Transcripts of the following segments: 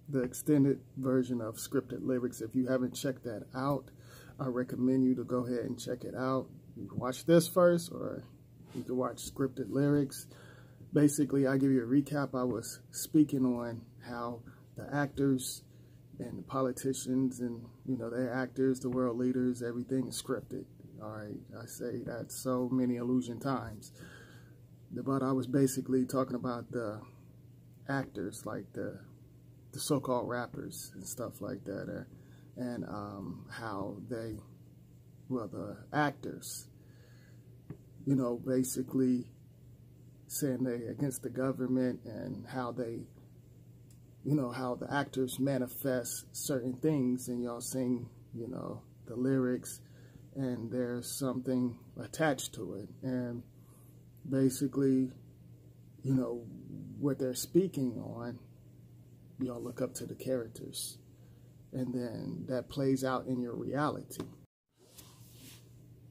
the extended version of Scripted Lyrics. If you haven't checked that out, I recommend you to go ahead and check it out. You can watch this first, or you can watch Scripted Lyrics. Basically, I give you a recap. I was speaking on how the actors and the politicians and, you know, their actors, the world leaders, everything is scripted. All right, I say that so many illusion times. But I was basically talking about the actors, like the so-called rappers and stuff like that, and how they, well, the actors, you know, basically saying they against the government, and how they, you know, how the actors manifest certain things, and y'all sing, you know, the lyrics, and there's something attached to it. And basically, you know, what they're speaking on, y'all look up to the characters, and then that plays out in your reality.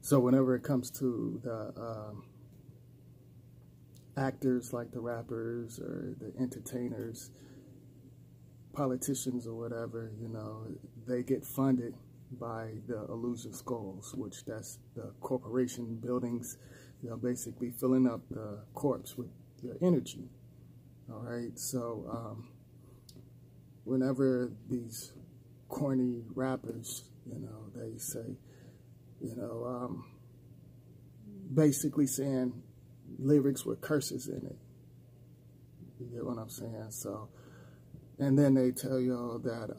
So whenever it comes to the actors, like the rappers or the entertainers, politicians or whatever, you know, they get funded by the Illusion Skulls, which that's the corporation buildings, you know, basically filling up the corpse with your energy. All right, so whenever these corny rappers, you know, they say, you know, basically saying lyrics with curses in it. You get what I'm saying? So, and then they tell y'all that,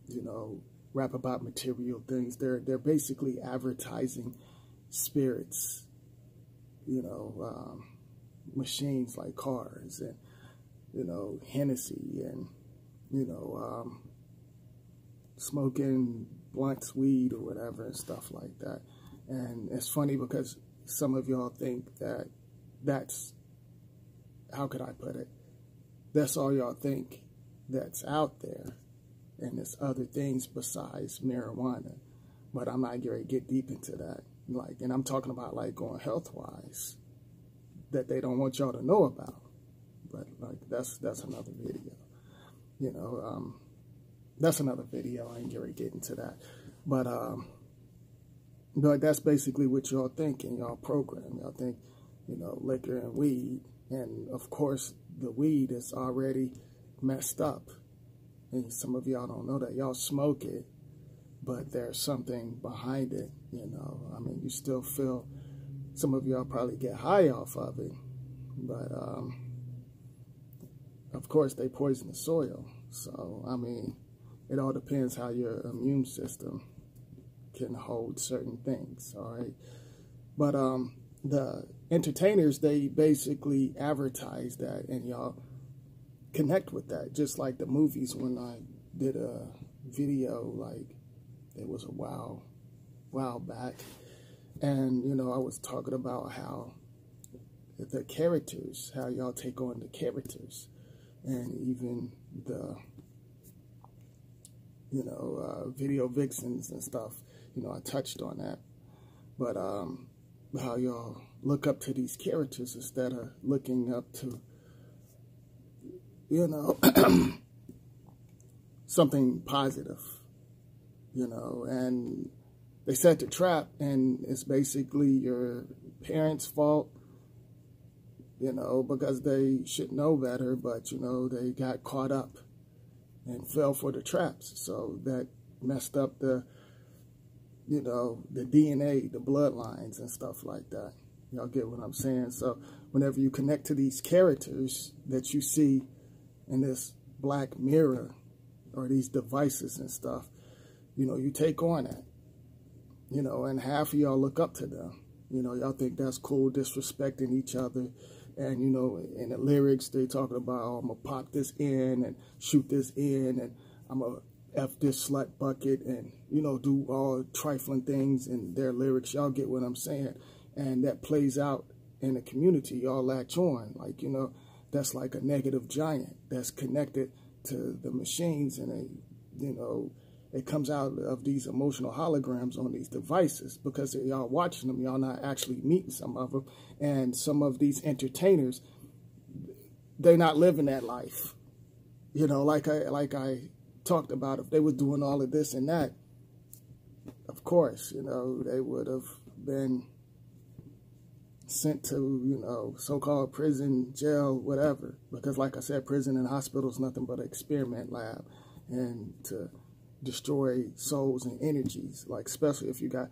you know, rap about material things. They're basically advertising spirits, you know, machines like cars, and, you know, Hennessy, and, you know, smoking blunts, weed or whatever and stuff like that. And it's funny because some of y'all think that that's, how could I put it? That's all y'all think that's out there. And there's other things besides marijuana. But I'm not going to get deep into that. Like, and I'm talking about like going health-wise, that they don't want y'all to know about. But like that's another video. You know, that's another video. I ain't going to get into that. But that's basically what y'all think in y'all program. Y'all think, you know, liquor and weed. And of course, the weed is already messed up. And some of y'all don't know that. Y'all smoke it, but there's something behind it, you know. I mean, you still feel, some of y'all probably get high off of it, but of course they poison the soil. So, I mean, it all depends how your immune system can hold certain things, all right? But the entertainers, they basically advertise that, and y'all connect with that, just like the movies. When I did a video, like, it was a while back, and, you know, I was talking about how the characters, how y'all take on the characters, and even the, you know, video vixens and stuff. You know, I touched on that. But how y'all look up to these characters instead of looking up to, you know, something positive, you know. And they set the trap, and it's basically your parents' fault, you know, because they should know better, but, you know, they got caught up and fell for the traps. So that messed up the, you know, the DNA, the bloodlines and stuff like that. Y'all get what I'm saying? So whenever you connect to these characters that you see in this black mirror or these devices and stuff, you know, you take on that, you know, and half of y'all look up to them. You know, y'all think that's cool, disrespecting each other. And, you know, in the lyrics, they talking about, oh, I'm going to pop this in and shoot this in, and I'm going to F this slut bucket, and, you know, do all trifling things in their lyrics. Y'all get what I'm saying? And that plays out in the community. Y'all latch on. Like, you know, that's like a negative giant that's connected to the machines, and they, you know, it comes out of these emotional holograms on these devices, because y'all watching them, y'all not actually meeting some of them. And some of these entertainers, they're not living that life. You know, like I talked about, if they were doing all of this and that, of course, you know, they would have been sent to, you know, so-called prison, jail, whatever. Because like I said, prison and hospital is nothing but an experiment lab, and to destroy souls and energies, like especially if you got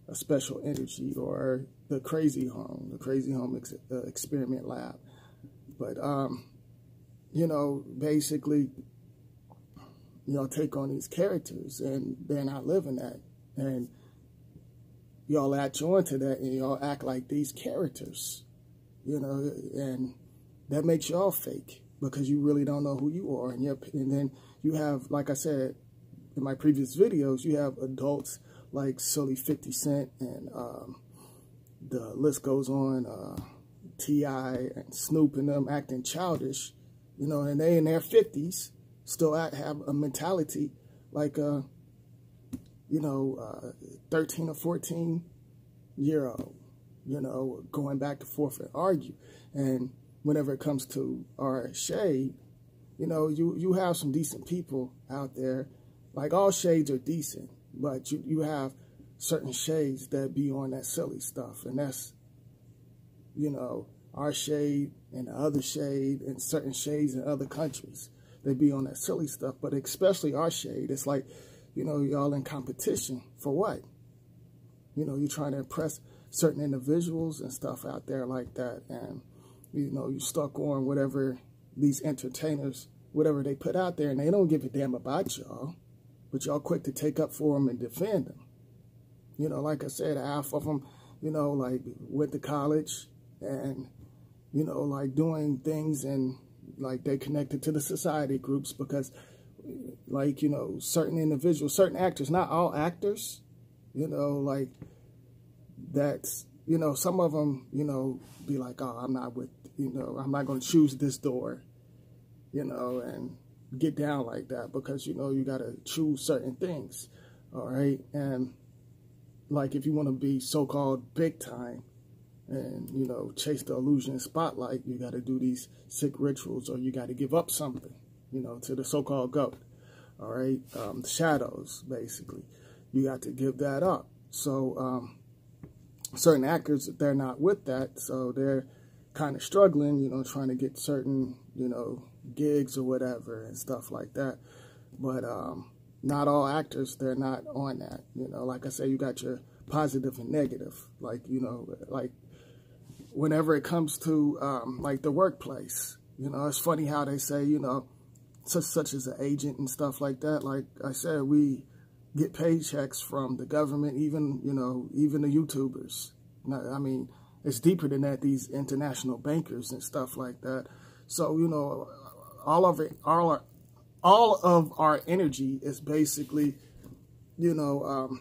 a special energy, or the crazy home experiment lab. But, you know, basically, y'all take on these characters and they're not living that. And y'all latch on to that and y'all act like these characters, you know, and that makes y'all fake because you really don't know who you are. And then you have, like I said in my previous videos, you have adults like silly 50 Cent and the list goes on, T.I. and Snoop and them acting childish, you know, and they in their 50s still have a mentality like you know, 13 or 14-year-old, you know, going back and forth and argue. And whenever it comes to our shade, you know, you have some decent people out there. Like, all shades are decent, but you have certain shades that be on that silly stuff. And that's, you know, our shade and the other shade and certain shades in other countries. They be on that silly stuff, but especially our shade. It's like, you know, y'all in competition for what? You know, you're trying to impress certain individuals and stuff out there like that. And, you know, you stuck on whatever these entertainers, whatever they put out there, and they don't give a damn about y'all. But y'all quick to take up for them and defend them. You know, like I said, half of them, you know, like went to college and, you know, like doing things and like they connected to the society groups because, like, you know, certain individuals, certain actors, not all actors, you know, like that's, you know, some of them, you know, be like, oh, I'm not with, you know, I'm not going to choose this door, you know, and get down like that because, you know, you got to choose certain things. All right. And like, if you want to be so-called big time and, you know, chase the illusion spotlight, you got to do these sick rituals, or you got to give up something, you know, to the so-called GOAT, all right, the shadows, basically. You got to give that up. So certain actors, they're not with that, so they're kind of struggling, you know, trying to get certain, you know, gigs or whatever and stuff like that. But not all actors, they're not on that, you know. Like I say, you got your positive and negative. Like, you know, like whenever it comes to like the workplace, you know, it's funny how they say, you know, such as an agent and stuff like that. Like I said, we get paychecks from the government, even, you know, even the YouTubers. I mean, it's deeper than that, these international bankers and stuff like that. So, you know, all of our energy is basically, you know,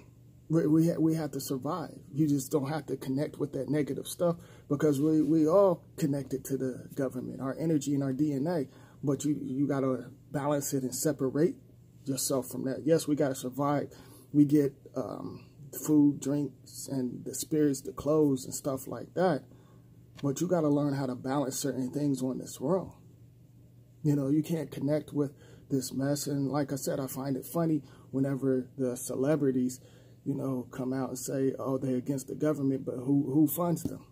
we have to survive. You just don't have to connect with that negative stuff because we all connected to the government, our energy and our DNA. But you got to balance it and separate yourself from that. Yes, we got to survive. We get food, drinks, and the spirits, the clothes, and stuff like that. But you got to learn how to balance certain things on this world. You know, you can't connect with this mess. And like I said, I find it funny whenever the celebrities, you know, come out and say, oh, they're against the government, but who funds them?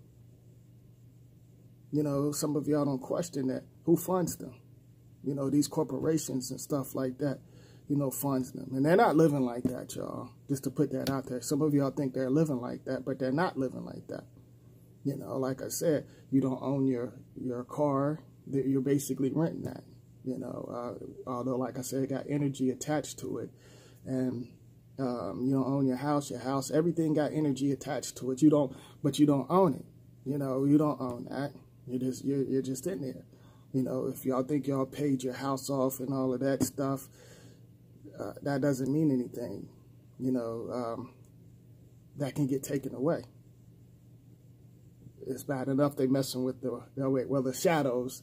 You know, some of y'all don't question that. Who funds them? You know, these corporations and stuff like that, you know, funds them. And they're not living like that, y'all. Just to put that out there. Some of y'all think they're living like that, but they're not living like that. You know, like I said, you don't own your car. You're basically renting that. You know, although, like I said, it got energy attached to it. And you don't own your house, everything got energy attached to it. But you don't own it. You know, you don't own that. You're just in there. You know, if y'all think y'all paid your house off and all of that stuff, that doesn't mean anything. You know, that can get taken away. It's bad enough they messing with the shadows.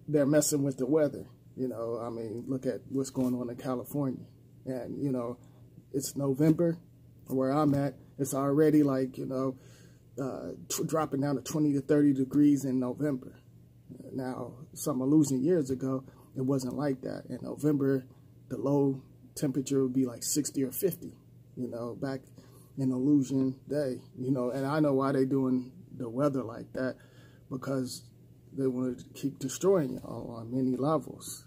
They're messing with the weather. You know, I mean, look at what's going on in California. And, you know, it's November where I'm at. It's already like, you know, dropping down to 20 to 30 degrees in November. Now, some illusion years ago, it wasn't like that. In November, the low temperature would be like 60 or 50, you know, back in Illusion Day, you know. And I know why they're doing the weather like that, because they want to keep destroying y'all on many levels,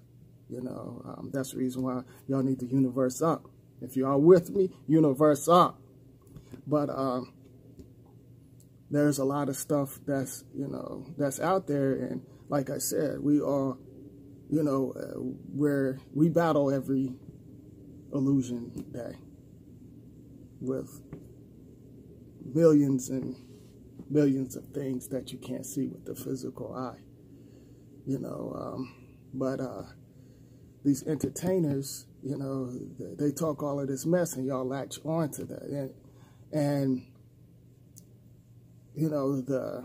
you know. That's the reason why y'all need to universe up. If y'all with me, universe up. But there's a lot of stuff that's, you know, that's out there. And like I said, we are, you know, where we battle every Illusion Day with millions and millions of things that you can't see with the physical eye, you know. But these entertainers, you know, they talk all of this mess and y'all latch on to that. And you know, the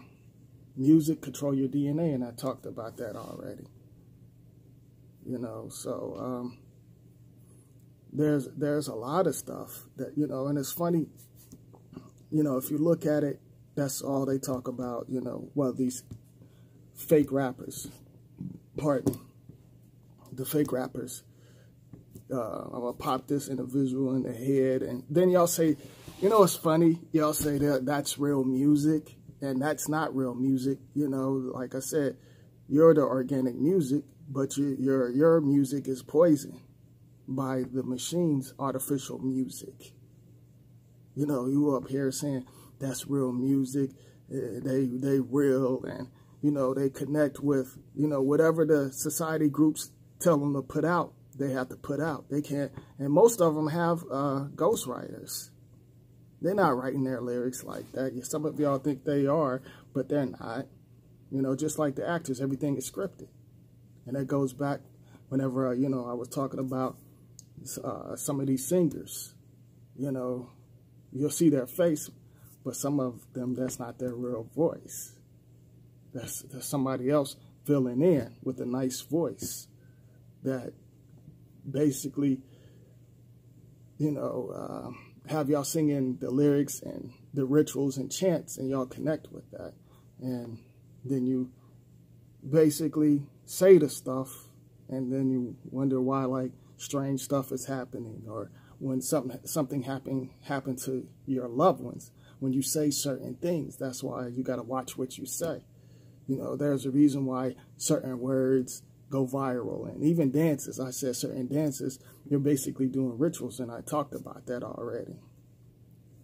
music control your DNA, and I talked about that already. You know, so there's a lot of stuff that, you know, and it's funny, you know, if you look at it, that's all they talk about, you know. Well, these fake rappers, pardon, the fake rappers, I'm gonna pop this individual in the head, and then y'all say, you know, it's funny, y'all say that that's real music, and that's not real music. You know, like I said, you're the organic music, but your music is poisoned by the machine's artificial music. You know, you up here saying that's real music, they real, and, you know, they connect with, you know, whatever the society groups tell them to put out, they have to put out. They can't, and most of them have ghostwriters. They're not writing their lyrics like that. Some of y'all think they are, but they're not. You know, just like the actors, everything is scripted. And that goes back whenever, you know, I was talking about some of these singers. You know, you'll see their face, but some of them, that's not their real voice. That's somebody else filling in with a nice voice that basically, you know, have y'all singing the lyrics and the rituals and chants, and y'all connect with that. And then you basically say the stuff, and then you wonder why, like, strange stuff is happening, or when something happened to your loved ones. When you say certain things, that's why you got to watch what you say. You know, there's a reason why certain words go viral, and even dances. I said certain dances, you're basically doing rituals, and I talked about that already.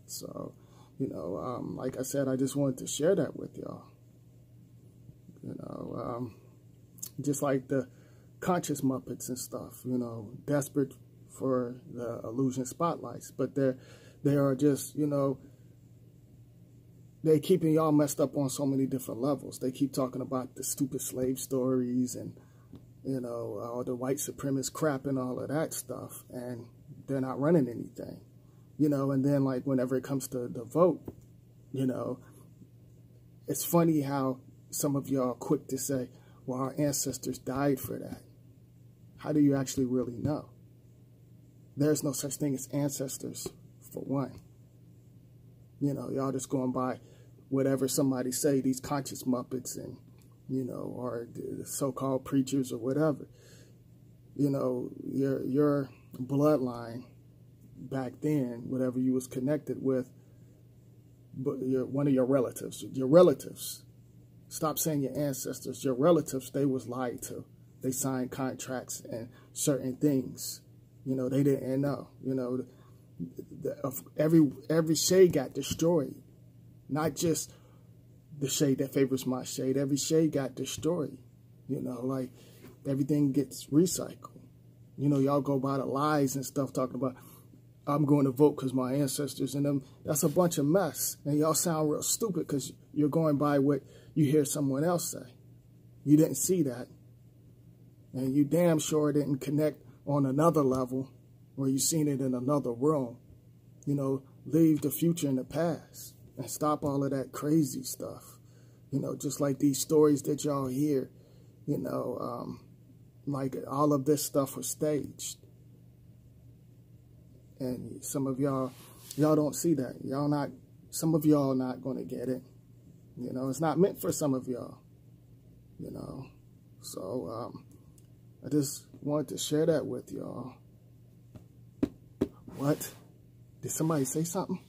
So, you know, like I said, I just wanted to share that with y'all. You know, just like the conscious Muppets and stuff, you know, desperate for the illusion spotlights, but they are just, you know, they keeping y'all messed up on so many different levels. They keep talking about the stupid slave stories and, you know, all the white supremacist crap and all of that stuff, and they're not running anything, you know. And then, like, whenever it comes to the vote, you know, it's funny how some of y'all are quick to say, well, our ancestors died for that. How do you actually really know? There's no such thing as ancestors, for one. You know, y'all just going by whatever somebody say, these conscious Muppets and, you know, or the so-called preachers or whatever. You know, your bloodline back then, whatever you was connected with, but one of your relatives. Stop saying your ancestors. Your relatives, they was lied to. They signed contracts and certain things. You know, they didn't know. You know, every shade got destroyed. Not just the shade that favors my shade. Every shade got destroyed. You know, like, everything gets recycled. You know, y'all go by the lies and stuff talking about, I'm going to vote because my ancestors and them. That's a bunch of mess. And y'all sound real stupid because you're going by what you hear someone else say. You didn't see that. And you damn sure didn't connect on another level where you seen it in another room. You know, leave the future in the past and stop all of that crazy stuff. You know, just like these stories that y'all hear, you know, like all of this stuff was staged. And some of y'all don't see that. Some of y'all not going to get it. You know, it's not meant for some of y'all. You know, so I just wanted to share that with y'all. What? Did somebody say something?